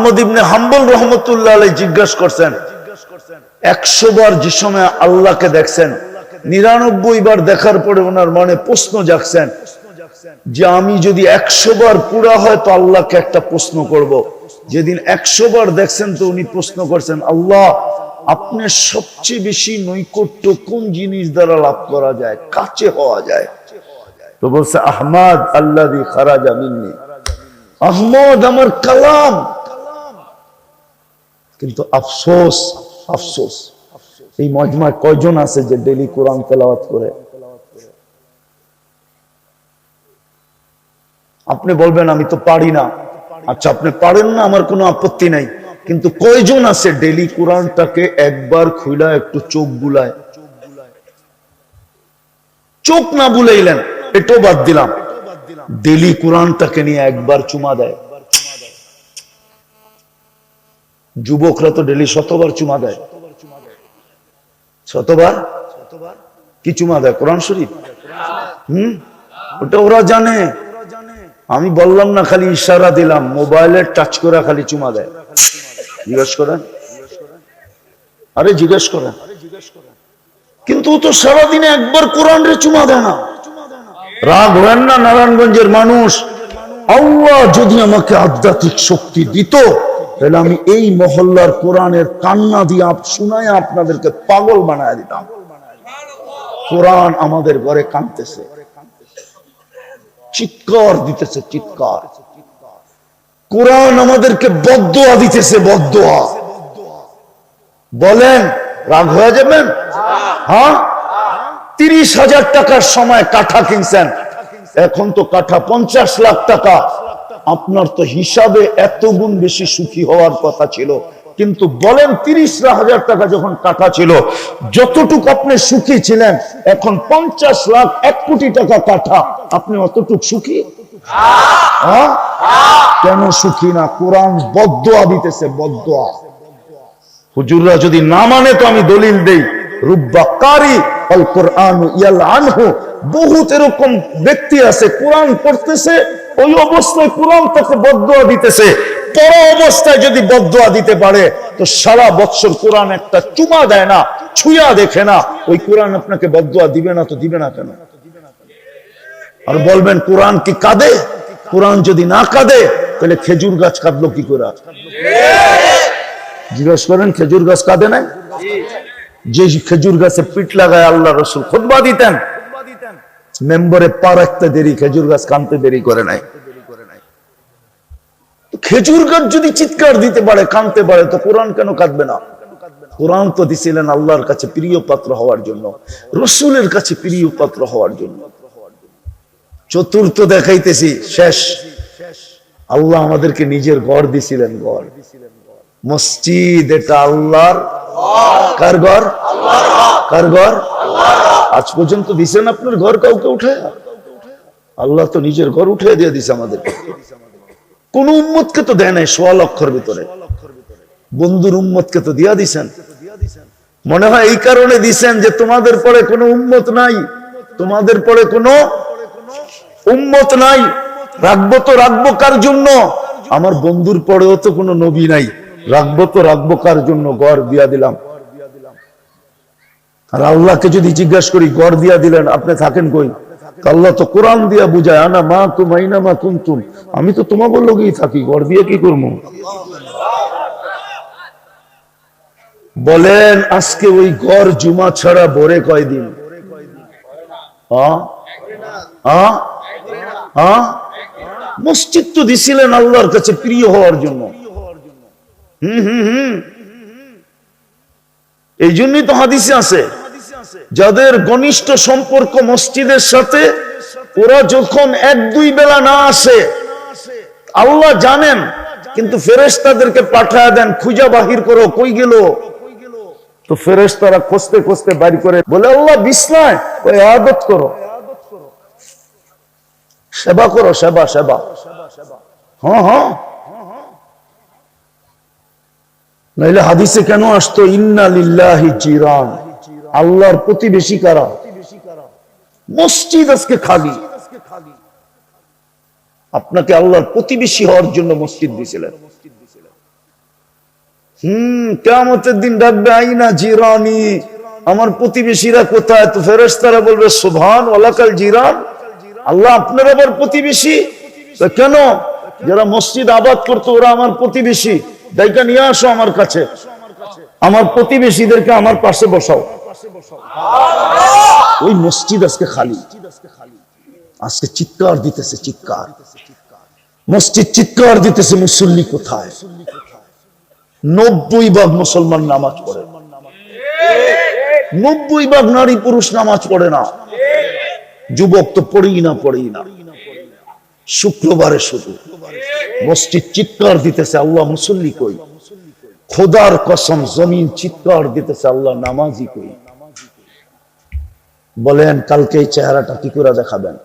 আহমদ ইবনে হাম্বল রহমতুল্লাহ আলাইহি জিজ্ঞাসা করছেন 100 বার যে সময় আল্লাহকে দেখছেন 99 বার দেখার পরে ওনার মনে প্রশ্ন জাগছেন যে আমি যদি 100 বার পুরা হয় তো আল্লাহকে একটা প্রশ্ন করব। যেদিন 100 বার দেখছেন তো উনি প্রশ্ন করছেন, আল্লাহ আপনার সবচেয়ে বেশি নৈকট্য কোন জিনিস দ্বারা লাভ করা যায়, কাছে হওয়া যায়? তো বলছে আহমদ আল্লাযী খারাজা মিন্নি, আহমদ আমার কালাম। কিন্তু আফসোস আফসোস এই মজমায় কয়জন আছে যে ডেইলি কোরআন তেলাওয়াত করে? আপনি বলবেন আমি তো পারি না। আচ্ছা, আপনি পারেন না, আমার কোনো আপত্তি নাই, কিন্তু কয়জন আছে ডেইলি কোরআনটাকে একবার খুইলা একটু চোখ বুলায়? চোখ না বুলাইলেন এটাও বাদ দিলাম, ডেইলি কোরআনটাকে নিয়ে একবার চুমা দেয়। যুবকরা তো ডেইলি 100 বার চুমা দেয়। 100 বার কি চুমা দেয়? কোরআন শরীফ। ওটা ওরা জানে, আমি বললাম না, খালি ইশারা দিলাম। মোবাইলে টাচ করে খালি চুমা দেয়। জিজ্ঞেস করেন, আরে জিজ্ঞেস করেন। কিন্তু ও তো সারাদিনে একবার কোরআন রে চুমা দেয় না। রাগ হয় না নারায়ণগঞ্জের মানুষ? আল্লাহ যদি আমাকে আধ্যাত্মিক শক্তি দিত তাহলে আমি এই মহল্লার কোরআনের কান্না দিয়ে শোনায় আপনাদেরকে পাগল বানায় দিতাম। কোরআন আমাদের ঘরে কাঁদতেছে, চিৎকার দিতেছে, চিৎকার। কোরআন আমাদেরকে বদদোয়া দিতেছে, বদদোয়া। বলেন রাগ হয়ে যাবেন? হ্যাঁ, 30,000 টাকার সময় কাঠা কিনছেন, এখন তো কাঠা 50 লাখ টাকা। আপনার তো হিসাবে এত গুণ বেশি সুখী হওয়ার কথা ছিল, কিন্তু বলেন 30,000 টাকা যখন কাঠা ছিল, যতটুকু আপনি সুখী ছিলেন, এখন 50 লাখ 1 কোটি টাকা কাঠা, আপনি অতটুকু সুখী? কেন সুখী না? কোরআন বদদোয়া দিতেছে, বদদোয়া। হুজুররা যদি না মানে তো আমি দলিল দেই, রুব্বা কারি আল কোরআন ইয়ালআনহু, বহুত এরকম ব্যক্তি আছে কোরআন পড়তেছে, ওই অবস্থায় কোরআন তাকে বদদোয়া দিতেছে। পড়া অবস্থায় যদি বদদোয়া দিতে পারে তো সারা বছর কোরআন একটা চুমা দেয় না, ছুঁয়া দেখে না, ওই কোরআন আপনাকে বদদোয়া দিবে না? তো দিবে না কেন? আর বলবেন কোরআন কি কাঁদে? কোরআন যদি না কাঁদে তাহলে খেজুর গাছ কাঁদলো কি করে? জিজ্ঞেস করেন, খেজুর গাছ কাঁদে না? যে খেজুর গাছে পিঠ লাগায় আল্লাহ রাসূল খুতবা দিতেন, মেম্বারে পা রাখতে দেরি, খেজুর গাছ কাঁদতে দেরি করে নাই। খেজুর গাছ যদি চিৎকার দিতে পারে, কাঁদতে পারে, তো কোরআন কেন কাঁদবে না? কোরআন তো দিছিলেন আল্লাহর কাছে প্রিয় পাত্র হওয়ার জন্য, রসুলের কাছে প্রিয় পাত্র হওয়ার জন্য। চতুর্থ দেখাইতেছি, শেষ। আল্লাহ আমাদেরকে নিজের ঘর দিছিলেন, ঘর, মসজিদ। এটা আল্লাহর। কার ঘর? কার ঘর? আজ পর্যন্ত দিছেন আপনার ঘর কাউকে উঠে? আল্লাহ তো নিজের ঘর উঠে দিয়ে দিছে আমাদেরকে। কোন উম্মতকে তো দেয় নাই 1.25 লক্ষের ভিতরে। বন্ধুর উম্মতকে তো দিয়া দিছেন। মনে হয় এই কারণে দিছেন যে তোমাদের পরে কোনো উম্মত নাই, তোমাদের পরে কোনো উম্মত নাই, রাখবো তো রাখবো কার জন্য? আমার বন্ধুর পরেও তো কোনো নবী নাই, রাখবো তো রাখবো কার জন্য? গড় দিয়া দিলাম। আর আল্লাহকে যদি জিজ্ঞাসা করি গড় দিয়া দিলেন, আপনি থাকেন কই? আল্লাহ তো কোরআন দিয়া বুঝায়, আনা মা কুম আইনা মা কুনতুম, আমি তো তোমাদের লগেই থাকি, গড় দিয়ে কি করবো? বলেন আজকে ওই গড় জুমা ছাড়া ভরে কয়দিন? মসজিদ তো দিছিলেন আল্লাহর কাছে প্রিয় হওয়ার জন্য। এই জন্যই তো হাদিসে আছে, যাদের ঘনিষ্ঠ সম্পর্ক মসজিদের সাথে, ওরা যখন 1-2 বেলা না আসে আল্লাহ জানেন, কিন্তু ফেরেশতাদেরকে পাঠায় দেন, খুঁজা বাহির করো কই গেল। তো ফেরেশতারা খুঁজতে খুঁজতে বাইর করে বলে, আল্লাহ বিছনায়, ওই ইবাদত করো, সেবা করো, সেবা সেবা। হ্যাঁ হ্যাঁ, নাইলে হাদিসে কেন আসতো ইন্না লিল্লাহি জিরান, আল্লাহর প্রতিবেশী কারা? মসজিদ আজকে খালি। আপনাকে আল্লাহর প্রতিবেশী হওয়ার জন্য মসজিদ দিয়েছিলেন। কিয়ামতের দিন ডাকবে আইনা জিরানি, আমার প্রতিবেশীরা কোথায়? তো ফেরেশতারা বলবে সুবহান ওয়ালাকাল জিরান, আল্লাহ আপনার আবার প্রতিবেশী? তো কেন? যারা মসজিদ আবাদ করতো ওরা আমার প্রতিবেশী, দায়িকা নিয়ে আসো আমার কাছে, আমার প্রতিবেশীদেরকে আমার পাশে বসাও। ওই মসজিদ আজকে খালি, আজকে চিৎকার দিতেছে, চিৎকার মসজিদ চিৎকার দিতেছে, মুসল্লি কোথায়? 90% মুসলমান নামাজ পড়ে, 90% নারী পুরুষ নামাজ পড়ে না, যুবক তো পড়েই না। শুক্রবারে শুধু মসজিদ চিৎকার দিতেছে, আল্লাহ মুসল্লি কই? খোদার কসম জমিন চিৎকার দিতেছে, আল্লাহ নামাজি কই? বলেন কালকে এই চেহারাটা কি করে দেখাবেন?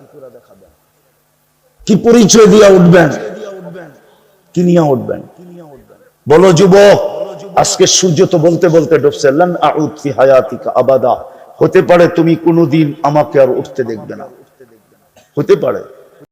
কি পরিচয় দিয়া উঠবেন? কি নিয়ে উঠবেন? বলো যুবক, আজকে সূর্য তো বলতে বলতে ডুবছে, লান আউদ ফি হায়াতিকা আবাদা, হতে পারে তুমি কোনোদিন আমাকে আর উঠতে দেখবে না, হতে পারে।